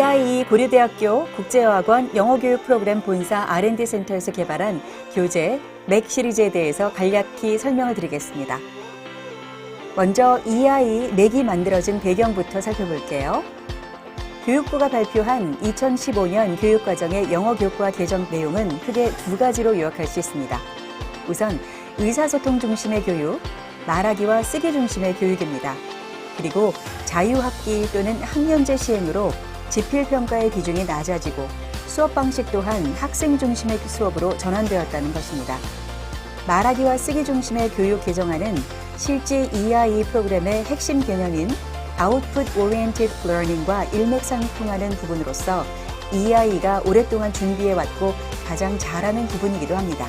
EIE 고려대학교 국제어학원 영어교육 프로그램 본사 R&D 센터에서 개발한 교재 맥 시리즈에 대해서 간략히 설명을 드리겠습니다. 먼저 EIE 맥이 만들어진 배경부터 살펴볼게요. 교육부가 발표한 2015년 교육과정의 영어교과 개정 내용은 크게 두 가지로 요약할 수 있습니다. 우선 의사소통 중심의 교육, 말하기와 쓰기 중심의 교육입니다. 그리고 자유학기 또는 학년제 시행으로 지필평가의 비중이 낮아지고 수업 방식 또한 학생 중심의 수업으로 전환되었다는 것입니다. 말하기와 쓰기 중심의 교육 개정안은 실제 EIE 프로그램의 핵심 개념인 Output Oriented Learning과 일맥상통하는 부분으로서 EIE가 오랫동안 준비해왔고 가장 잘하는 부분이기도 합니다.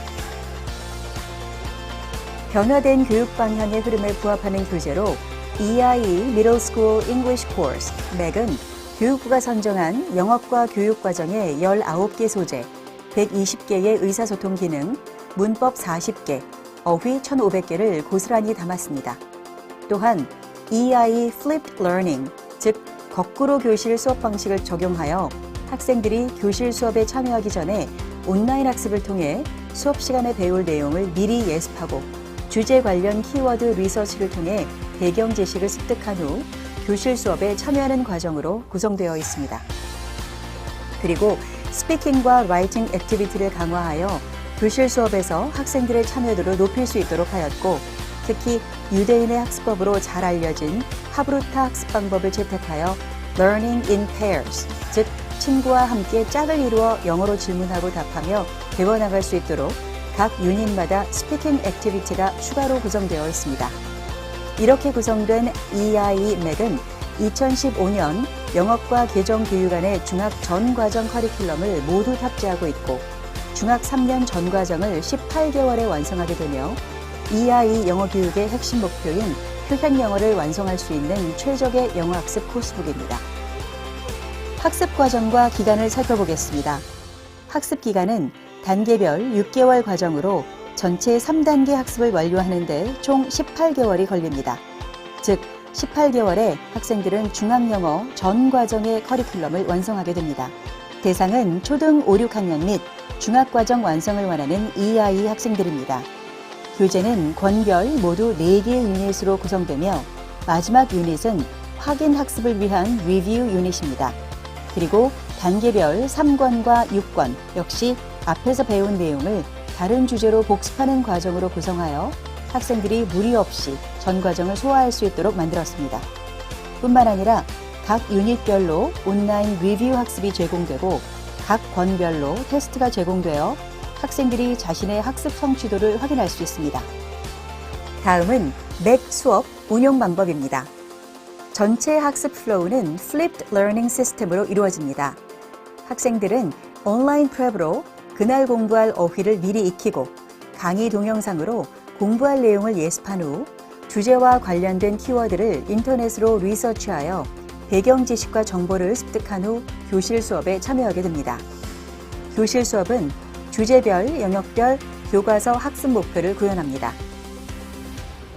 변화된 교육 방향의 흐름에 부합하는 교재로 EIE Middle School English Course, 맥은 교육부가 선정한 영어과 교육과정의 19개 소재, 120개의 의사소통 기능, 문법 40개, 어휘 1,500개를 고스란히 담았습니다. 또한 EIE Flipped Learning, 즉 거꾸로 교실 수업 방식을 적용하여 학생들이 교실 수업에 참여하기 전에 온라인 학습을 통해 수업 시간에 배울 내용을 미리 예습하고 주제 관련 키워드 리서치를 통해 배경 지식을 습득한 후 교실 수업에 참여하는 과정으로 구성되어 있습니다. 그리고 스피킹과 라이팅 액티비티를 강화하여 교실 수업에서 학생들의 참여도를 높일 수 있도록 하였고, 특히 유대인의 학습법으로 잘 알려진 하브루타 학습 방법을 채택하여 Learning in Pairs, 즉 친구와 함께 짝을 이루어 영어로 질문하고 답하며 배워나갈 수 있도록 각 유닛마다 스피킹 액티비티가 추가로 구성되어 있습니다. 이렇게 구성된 EIE 맥은 2015년 영어과 개정교육안의 중학 전 과정 커리큘럼을 모두 탑재하고 있고 중학 3년 전 과정을 18개월에 완성하게 되며 EIE 영어교육의 핵심 목표인 표현 영어를 완성할 수 있는 최적의 영어학습 코스북입니다. 학습 과정과 기간을 살펴보겠습니다. 학습 기간은 단계별 6개월 과정으로 전체 3단계 학습을 완료하는 데 총 18개월이 걸립니다. 즉 18개월에 학생들은 중학영어 전 과정의 커리큘럼을 완성하게 됩니다. 대상은 초등 5, 6학년 및 중학과정 완성을 원하는 EIE 학생들입니다. 교재는 권별 모두 4개의 유닛으로 구성되며 마지막 유닛은 확인 학습을 위한 리뷰 유닛입니다. 그리고 단계별 3권과 6권 역시 앞에서 배운 내용을 다른 주제로 복습하는 과정으로 구성하여 학생들이 무리 없이 전 과정을 소화할 수 있도록 만들었습니다. 뿐만 아니라 각 유닛별로 온라인 리뷰 학습이 제공되고 각 권별로 테스트가 제공되어 학생들이 자신의 학습 성취도를 확인할 수 있습니다. 다음은 맥 수업 운용 방법입니다. 전체 학습 플로우는 Flipped Learning 시스템으로 이루어집니다. 학생들은 온라인 프랩으로 그날 공부할 어휘를 미리 익히고 강의 동영상으로 공부할 내용을 예습한 후 주제와 관련된 키워드를 인터넷으로 리서치하여 배경 지식과 정보를 습득한 후 교실 수업에 참여하게 됩니다. 교실 수업은 주제별, 영역별, 교과서 학습 목표를 구현합니다.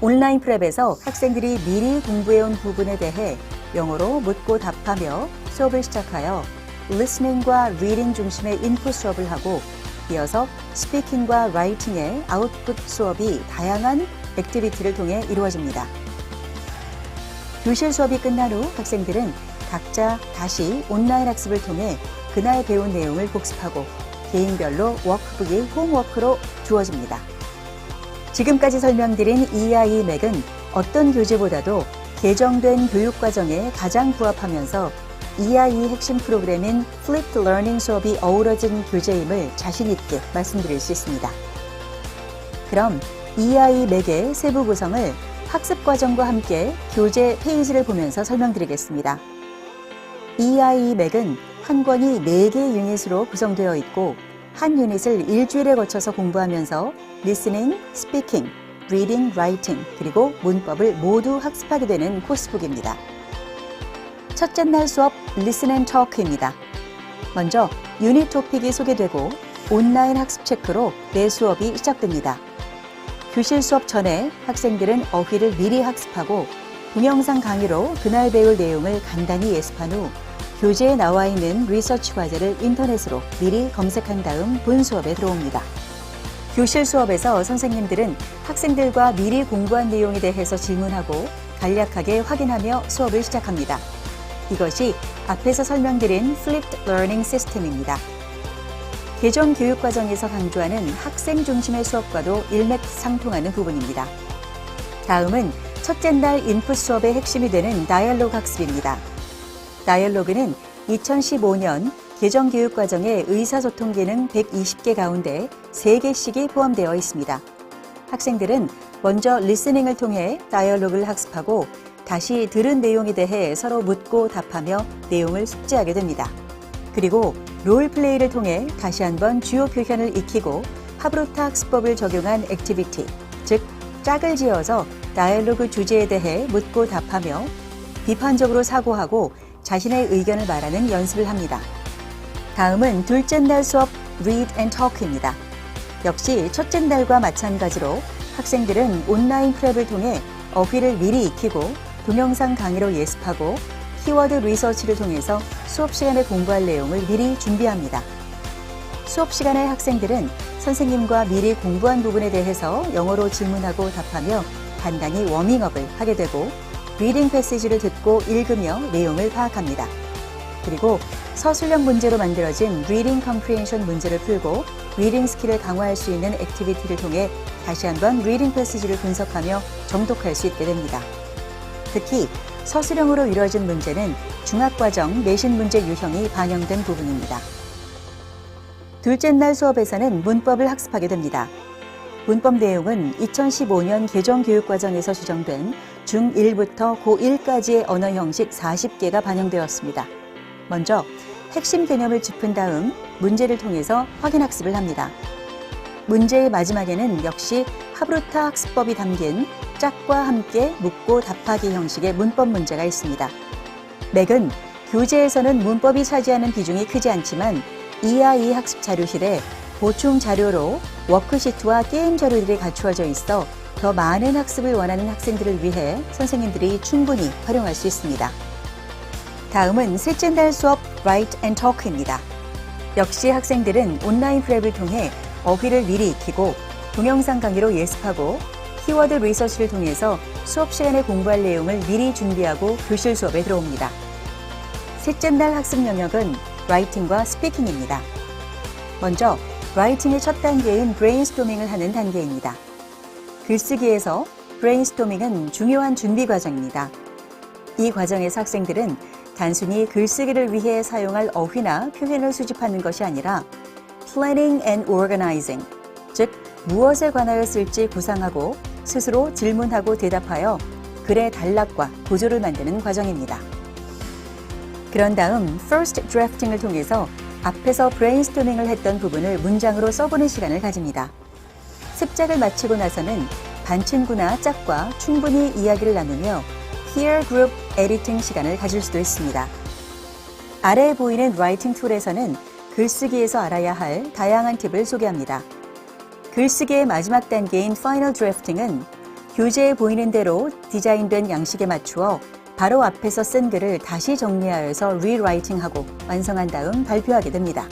온라인 프랩에서 학생들이 미리 공부해온 부분에 대해 영어로 묻고 답하며 수업을 시작하여 리스닝과 리딩 중심의 인풋 수업을 하고 이어서 스피킹과 라이팅의 아웃풋 수업이 다양한 액티비티를 통해 이루어집니다. 교실 수업이 끝난 후 학생들은 각자 다시 온라인 학습을 통해 그날 배운 내용을 복습하고 개인별로 워크북이 홈워크로 주어집니다. 지금까지 설명드린 EIE 맥은 어떤 교재보다도 개정된 교육과정에 가장 부합하면서 EIE 핵심 프로그램인 Flipped Learning 수업이 어우러진 교재임을 자신 있게 말씀드릴 수 있습니다. 그럼 EIE 맥의 세부 구성을 학습 과정과 함께 교재 페이지를 보면서 설명드리겠습니다. EIE 맥은 한 권이 4개의 유닛으로 구성되어 있고 한 유닛을 일주일에 거쳐서 공부하면서 리스닝, 스피킹, 리딩, 라이팅, 그리고 문법을 모두 학습하게 되는 코스북입니다. 첫째 날 수업 Listen and Talk입니다. 먼저 유닛 토픽이 소개되고 온라인 학습 체크로 내 수업이 시작됩니다. 교실 수업 전에 학생들은 어휘를 미리 학습하고 동영상 강의로 그날 배울 내용을 간단히 예습한 후 교재에 나와 있는 리서치 과제를 인터넷으로 미리 검색한 다음 본 수업에 들어옵니다. 교실 수업에서 선생님들은 학생들과 미리 공부한 내용에 대해서 질문하고 간략하게 확인하며 수업을 시작합니다. 이것이 앞에서 설명드린 Flipped Learning System입니다. 개정 교육 과정에서 강조하는 학생 중심의 수업과도 일맥상통하는 부분입니다. 다음은 첫째 날 인풋 수업의 핵심이 되는 다이얼로그 학습입니다. 다이얼로그는 2015년 개정 교육 과정의 의사소통 기능 120개 가운데 3개씩이 포함되어 있습니다. 학생들은 먼저 리스닝을 통해 다이얼로그를 학습하고 다시 들은 내용에 대해 서로 묻고 답하며 내용을 숙지하게 됩니다. 그리고 롤플레이를 통해 다시 한번 주요 표현을 익히고 하브루타 학습법을 적용한 액티비티, 즉 짝을 지어서 다이얼로그 주제에 대해 묻고 답하며 비판적으로 사고하고 자신의 의견을 말하는 연습을 합니다. 다음은 둘째 날 수업 Read and Talk입니다. 역시 첫째 날과 마찬가지로 학생들은 온라인 프랩을 통해 어휘를 미리 익히고 동영상 강의로 예습하고 키워드 리서치를 통해서 수업 시간에 공부할 내용을 미리 준비합니다. 수업 시간에 학생들은 선생님과 미리 공부한 부분에 대해서 영어로 질문하고 답하며 간단히 워밍업을 하게 되고 리딩 패시지를 듣고 읽으며 내용을 파악합니다. 그리고 서술형 문제로 만들어진 리딩 컴프리헨션 문제를 풀고 리딩 스킬을 강화할 수 있는 액티비티를 통해 다시 한번 리딩 패시지를 분석하며 정독할 수 있게 됩니다. 특히 서술형으로 이루어진 문제는 중학과정 내신 문제 유형이 반영된 부분입니다. 둘째 날 수업에서는 문법을 학습하게 됩니다. 문법 내용은 2015년 개정 교육과정에서 지정된 중1부터 고1까지의 언어 형식 40개가 반영되었습니다. 먼저 핵심 개념을 짚은 다음 문제를 통해서 확인 학습을 합니다. 문제의 마지막에는 역시 하브루타 학습법이 담긴 짝과 함께 묻고 답하기 형식의 문법 문제가 있습니다. 맥은 교재에서는 문법이 차지하는 비중이 크지 않지만 EIE 학습 자료실에 보충 자료로 워크시트와 게임 자료들이 갖추어져 있어 더 많은 학습을 원하는 학생들을 위해 선생님들이 충분히 활용할 수 있습니다. 다음은 셋째 날 수업 Write and Talk입니다. 역시 학생들은 온라인 프랩을 통해 어휘를 미리 익히고 동영상 강의로 예습하고 키워드 리서치를 통해서 수업 시간에 공부할 내용을 미리 준비하고 교실 수업에 들어옵니다. 셋째 날 학습 영역은 라이팅과 스피킹입니다. 먼저 라이팅의 첫 단계인 브레인스토밍을 하는 단계입니다. 글쓰기에서 브레인스토밍은 중요한 준비 과정입니다. 이 과정에서 학생들은 단순히 글쓰기를 위해 사용할 어휘나 표현을 수집하는 것이 아니라 planning and organizing, 즉 무엇에 관하여 쓸지 구상하고 스스로 질문하고 대답하여 글의 단락과 구조를 만드는 과정입니다. 그런 다음 first drafting을 통해서 앞에서 브레인스토밍을 했던 부분을 문장으로 써보는 시간을 가집니다. 습작을 마치고 나서는 반 친구나 짝과 충분히 이야기를 나누며 peer group editing 시간을 가질 수도 있습니다. 아래에 보이는 라이팅 툴에서는 글쓰기에서 알아야 할 다양한 팁을 소개합니다. 글쓰기의 마지막 단계인 파이널 드래프팅은 교재에 보이는 대로 디자인된 양식에 맞추어 바로 앞에서 쓴 글을 다시 정리하여서 리라이팅하고 완성한 다음 발표하게 됩니다.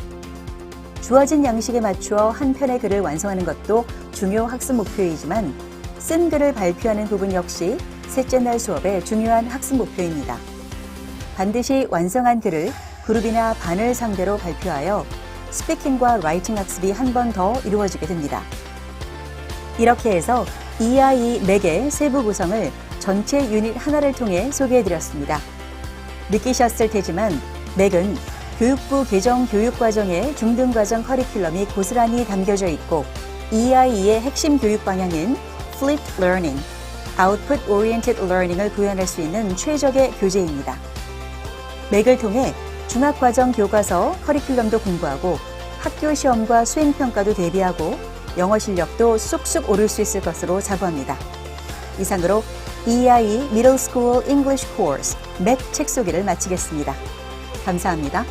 주어진 양식에 맞추어 한 편의 글을 완성하는 것도 중요 학습 목표이지만 쓴 글을 발표하는 부분 역시 셋째 날 수업의 중요한 학습 목표입니다. 반드시 완성한 글을 그룹이나 반을 상대로 발표하여 스피킹과 라이팅 학습이 한 번 더 이루어지게 됩니다. 이렇게 해서 EIE 맥의 세부 구성을 전체 유닛 하나를 통해 소개해드렸습니다. 느끼셨을 테지만 맥은 교육부 개정 교육과정의 중등과정 커리큘럼이 고스란히 담겨져 있고 EIE의 핵심 교육 방향인 Flipped Learning, Output Oriented Learning을 구현할 수 있는 최적의 교재입니다. 맥을 통해 중학과정 교과서 커리큘럼도 공부하고 학교 시험과 수행평가도 대비하고 영어 실력도 쑥쑥 오를 수 있을 것으로 자부합니다. 이상으로 EIE Middle School English Course 맥 책 소개를 마치겠습니다. 감사합니다.